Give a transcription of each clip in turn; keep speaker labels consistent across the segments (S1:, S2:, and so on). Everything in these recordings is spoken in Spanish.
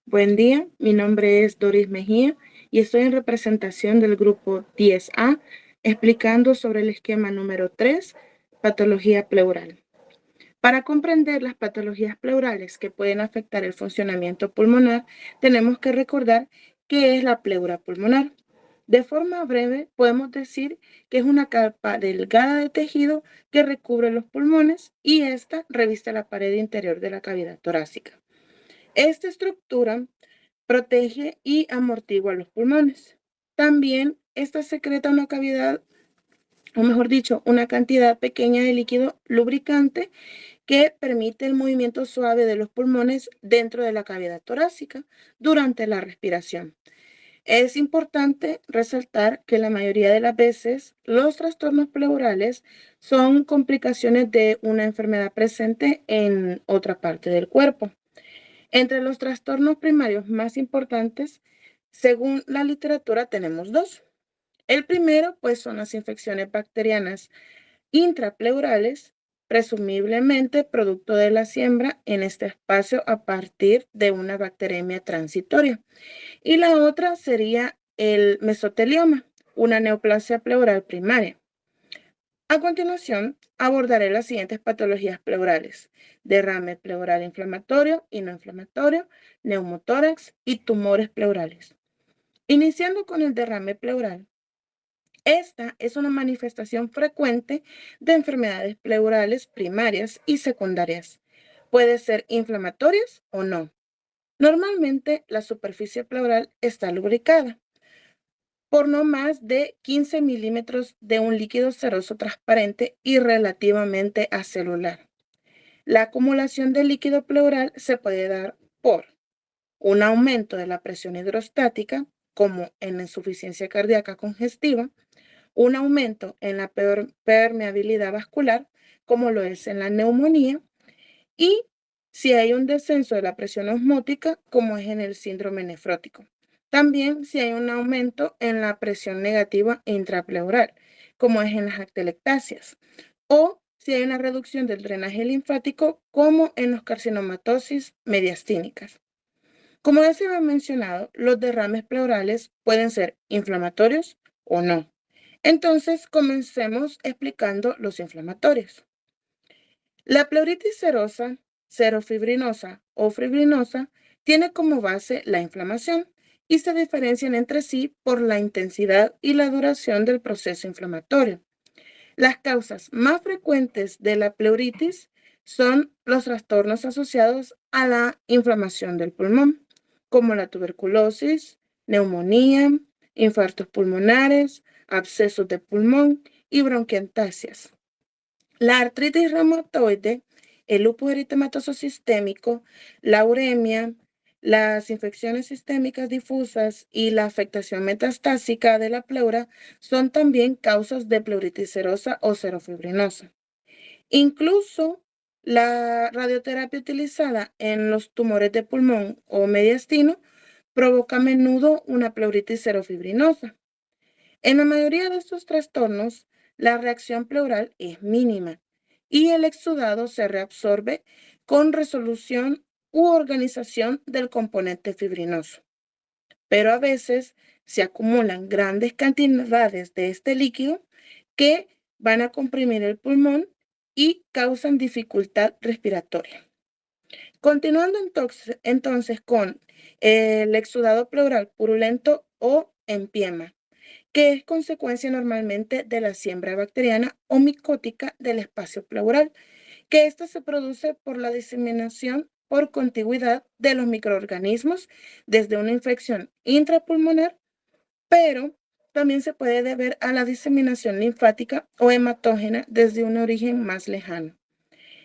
S1: Buen día, mi nombre es Doris Mejía y estoy en representación del grupo 10A explicando sobre el esquema número 3, patología pleural. Para comprender las patologías pleurales que pueden afectar el funcionamiento pulmonar, tenemos que recordar qué es la pleura pulmonar. De forma breve, podemos decir que es una capa delgada de tejido que recubre los pulmones y esta reviste la pared interior de la cavidad torácica. Esta estructura protege y amortigua los pulmones. También esta secreta una cavidad, o mejor dicho, una cantidad pequeña de líquido lubricante que permite el movimiento suave de los pulmones dentro de la cavidad torácica durante la respiración. Es importante resaltar que la mayoría de las veces los trastornos pleurales son complicaciones de una enfermedad presente en otra parte del cuerpo. Entre los trastornos primarios más importantes, según la literatura, tenemos dos. El primero, pues, son las infecciones bacterianas intrapleurales, presumiblemente producto de la siembra en este espacio a partir de una bacteremia transitoria. Y la otra sería el mesotelioma, una neoplasia pleural primaria. A continuación, abordaré las siguientes patologías pleurales: derrame pleural inflamatorio y no inflamatorio, neumotórax y tumores pleurales. Iniciando con el derrame pleural. Esta es una manifestación frecuente de enfermedades pleurales primarias y secundarias. Puede ser inflamatorias o no. Normalmente la superficie pleural está lubricada por no más de 15 milímetros de un líquido seroso transparente y relativamente acelular. La acumulación de líquido pleural se puede dar por un aumento de la presión hidrostática, como en la insuficiencia cardíaca congestiva, un aumento en la permeabilidad vascular, como lo es en la neumonía, y si hay un descenso de la presión osmótica, como es en el síndrome nefrótico. También si hay un aumento en la presión negativa intrapleural, como es en las atelectasias, o si hay una reducción del drenaje linfático, como en los carcinomatosis mediastínicas. Como ya se había mencionado, los derrames pleurales pueden ser inflamatorios o no. Entonces, comencemos explicando los inflamatorios. La pleuritis serosa, serofibrinosa o fibrinosa tiene como base la inflamación y se diferencian entre sí por la intensidad y la duración del proceso inflamatorio. Las causas más frecuentes de la pleuritis son los trastornos asociados a la inflamación del pulmón, como la tuberculosis, neumonía, infartos pulmonares, abscesos de pulmón y bronquiectasias. La artritis reumatoide, el lupus eritematoso sistémico, la uremia, las infecciones sistémicas difusas y la afectación metastásica de la pleura son también causas de pleuritis serosa o serofibrinosa. Incluso la radioterapia utilizada en los tumores de pulmón o mediastino provoca a menudo una pleuritis serofibrinosa. En la mayoría de estos trastornos, la reacción pleural es mínima y el exudado se reabsorbe con resolución u organización del componente fibrinoso. Pero a veces se acumulan grandes cantidades de este líquido que van a comprimir el pulmón y causan dificultad respiratoria. Continuando entonces con el exudado pleural purulento o empiema, que es consecuencia normalmente de la siembra bacteriana o micótica del espacio pleural, que ésta se produce por la diseminación por contigüidad de los microorganismos desde una infección intrapulmonar, pero también se puede deber a la diseminación linfática o hematógena desde un origen más lejano.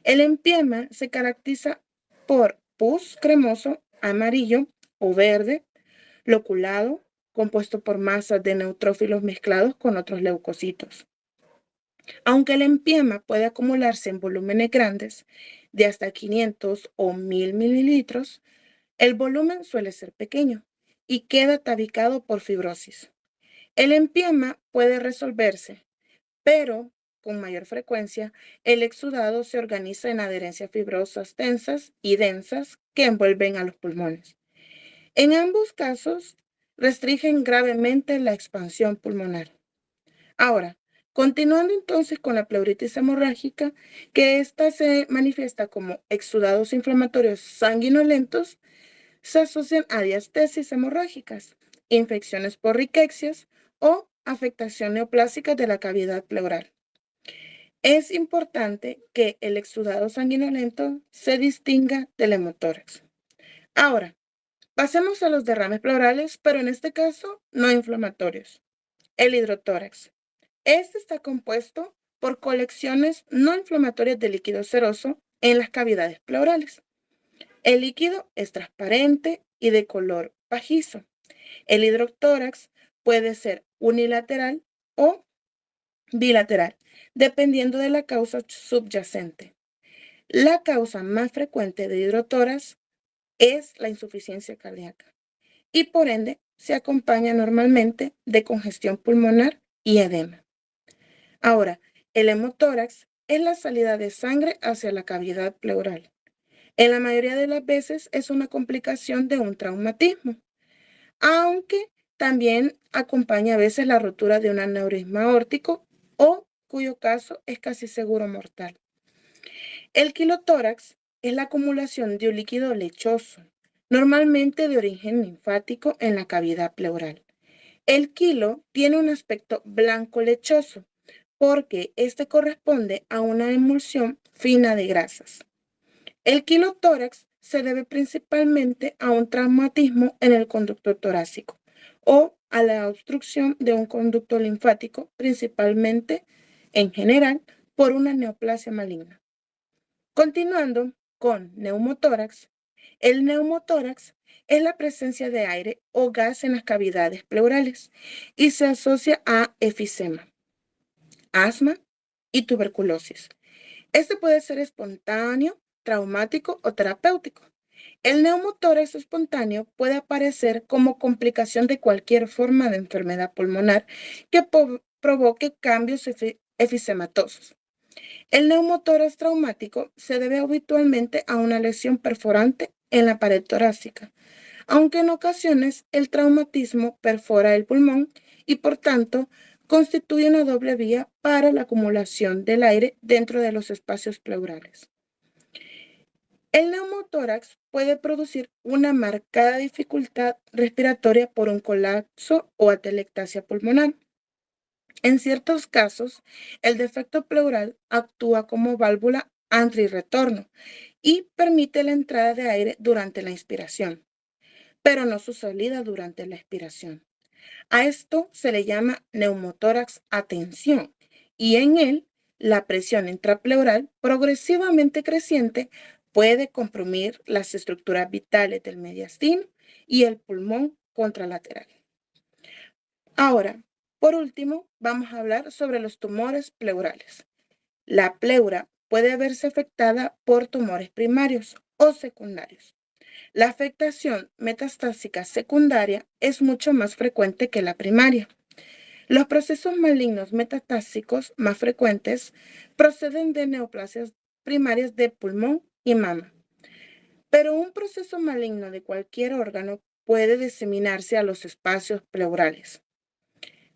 S1: El empiema se caracteriza por pus cremoso, amarillo o verde, loculado, compuesto por masas de neutrófilos mezclados con otros leucocitos. Aunque el empiema puede acumularse en volúmenes grandes, de hasta 500 o 1000 mililitros, el volumen suele ser pequeño y queda tabicado por fibrosis. El empiema puede resolverse, pero con mayor frecuencia, el exudado se organiza en adherencias fibrosas tensas y densas que envuelven a los pulmones. En ambos casos, restringen gravemente la expansión pulmonar. Ahora, continuando entonces con la pleuritis hemorrágica, que ésta se manifiesta como exudados inflamatorios sanguinolentos, se asocian a diastesis hemorrágicas, infecciones por riquecias o afectación neoplásica de la cavidad pleural. Es importante que el exudado sanguinolento se distinga del hemotórax. Ahora, pasemos a los derrames pleurales, pero en este caso no inflamatorios. El hidrotórax. Este está compuesto por colecciones no inflamatorias de líquido seroso en las cavidades pleurales. El líquido es transparente y de color pajizo. El hidrotórax puede ser unilateral o bilateral, dependiendo de la causa subyacente. La causa más frecuente de hidrotórax es la insuficiencia cardíaca y por ende se acompaña normalmente de congestión pulmonar y edema. Ahora, el hemotórax es la salida de sangre hacia la cavidad pleural. En la mayoría de las veces es una complicación de un traumatismo, aunque también acompaña a veces la rotura de un aneurisma aórtico o cuyo caso es casi seguro mortal. El quilotórax es la acumulación de un líquido lechoso, normalmente de origen linfático en la cavidad pleural. El quilo tiene un aspecto blanco lechoso porque este corresponde a una emulsión fina de grasas. El quilotórax se debe principalmente a un traumatismo en el conducto torácico o a la obstrucción de un conducto linfático, principalmente, en general, por una neoplasia maligna. Continuando con neumotórax, el neumotórax es la presencia de aire o gas en las cavidades pleurales y se asocia a efisema, asma y tuberculosis. Este puede ser espontáneo, traumático o terapéutico. El neumotórax espontáneo puede aparecer como complicación de cualquier forma de enfermedad pulmonar que provoque cambios efisematosos. El neumotórax traumático se debe habitualmente a una lesión perforante en la pared torácica, aunque en ocasiones el traumatismo perfora el pulmón y por tanto constituye una doble vía para la acumulación del aire dentro de los espacios pleurales. El neumotórax puede producir una marcada dificultad respiratoria por un colapso o atelectasia pulmonar. En ciertos casos, el defecto pleural actúa como válvula antirretorno y permite la entrada de aire durante la inspiración, pero no su salida durante la expiración. A esto se le llama neumotórax a tensión y en él la presión intrapleural progresivamente creciente puede comprimir las estructuras vitales del mediastino y el pulmón contralateral. Ahora, por último, vamos a hablar sobre los tumores pleurales. La pleura puede verse afectada por tumores primarios o secundarios. La afectación metastásica secundaria es mucho más frecuente que la primaria. Los procesos malignos metastásicos más frecuentes proceden de neoplasias primarias de pulmón y mama. Pero un proceso maligno de cualquier órgano puede diseminarse a los espacios pleurales.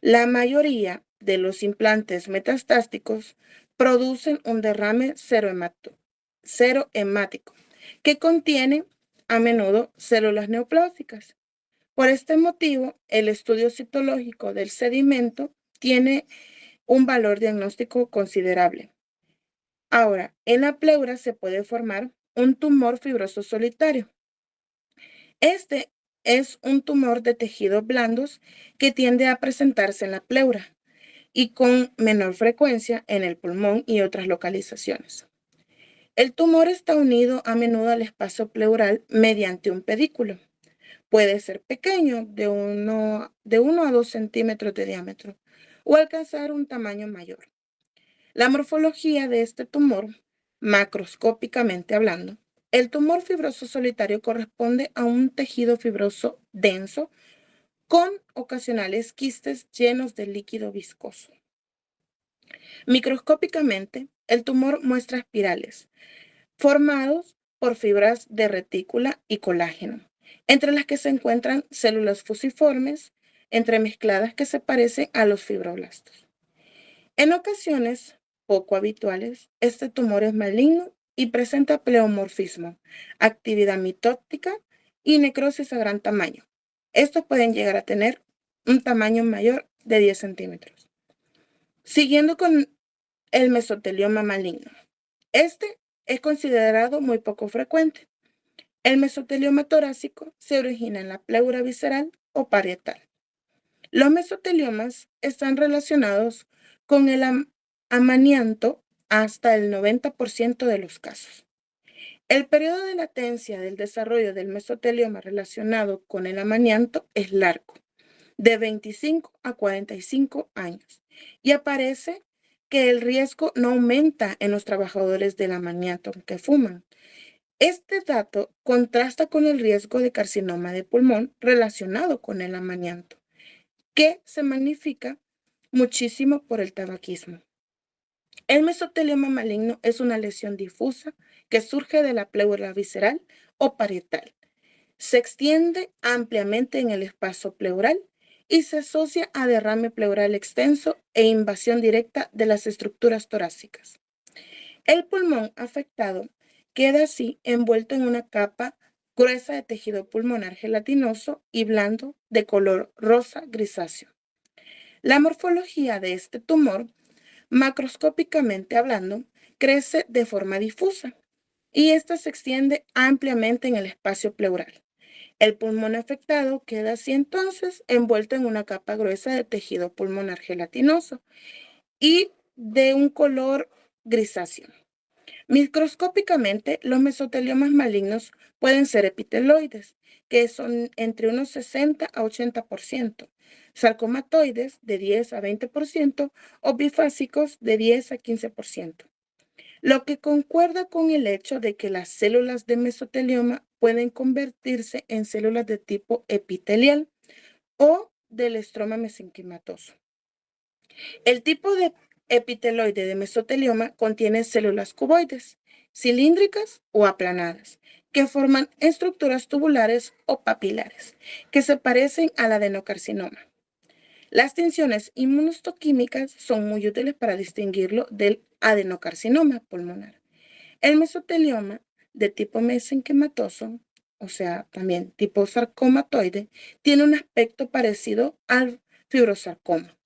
S1: La mayoría de los implantes metastásicos producen un derrame serohemático que contiene a menudo células neoplásicas. Por este motivo, el estudio citológico del sedimento tiene un valor diagnóstico considerable. Ahora, en la pleura se puede formar un tumor fibroso solitario. Este es un tumor de tejidos blandos que tiende a presentarse en la pleura y con menor frecuencia en el pulmón y otras localizaciones. El tumor está unido a menudo al espacio pleural mediante un pedículo. Puede ser pequeño, de 1 a 2 centímetros de diámetro, o alcanzar un tamaño mayor. La morfología de este tumor, macroscópicamente hablando, el tumor fibroso solitario corresponde a un tejido fibroso denso con ocasionales quistes llenos de líquido viscoso. Microscópicamente, el tumor muestra espirales formados por fibras de retícula y colágeno, entre las que se encuentran células fusiformes entremezcladas que se parecen a los fibroblastos. En ocasiones poco habituales, este tumor es maligno y presenta pleomorfismo, actividad mitótica y necrosis a gran tamaño. Estos pueden llegar a tener un tamaño mayor de 10 centímetros. Siguiendo con el mesotelioma maligno. Este es considerado muy poco frecuente. El mesotelioma torácico se origina en la pleura visceral o parietal. Los mesoteliomas están relacionados con el amanianto hasta el 90% de los casos. El periodo de latencia del desarrollo del mesotelioma relacionado con el amanianto es largo, de 25 a 45 años, y aparece que el riesgo no aumenta en los trabajadores del amaniato que fuman. Este dato contrasta con el riesgo de carcinoma de pulmón relacionado con el amanianto, que se magnifica muchísimo por el tabaquismo. El mesotelioma maligno es una lesión difusa que surge de la pleura visceral o parietal. Se extiende ampliamente en el espacio pleural y se asocia a derrame pleural extenso e invasión directa de las estructuras torácicas. El pulmón afectado queda así envuelto en una capa gruesa de tejido pulmonar gelatinoso y blando de color rosa grisáceo. La morfología de este tumor, macroscópicamente hablando, crece de forma difusa y esta se extiende ampliamente en el espacio pleural. El pulmón afectado queda así entonces envuelto en una capa gruesa de tejido pulmonar gelatinoso y de un color grisáceo. Microscópicamente, los mesoteliomas malignos pueden ser epiteloides, que son entre unos 60 a 80%, sarcomatoides de 10 a 20% o bifásicos de 10 a 15%, lo que concuerda con el hecho de que las células de mesotelioma pueden convertirse en células de tipo epitelial o del estroma mesenquimatoso. El tipo de epiteloide de mesotelioma contiene células cuboides, cilíndricas o aplanadas, que forman estructuras tubulares o papilares, que se parecen al adenocarcinoma. Las tinciones inmunohistoquímicas son muy útiles para distinguirlo del adenocarcinoma pulmonar. El mesotelioma de tipo mesenquimatoso, o sea, también tipo sarcomatoide, tiene un aspecto parecido al fibrosarcoma.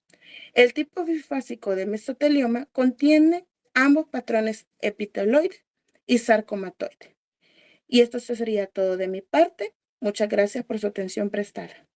S1: El tipo bifásico de mesotelioma contiene ambos patrones epiteloide y sarcomatoide. Y esto sería todo de mi parte. Muchas gracias por su atención prestada.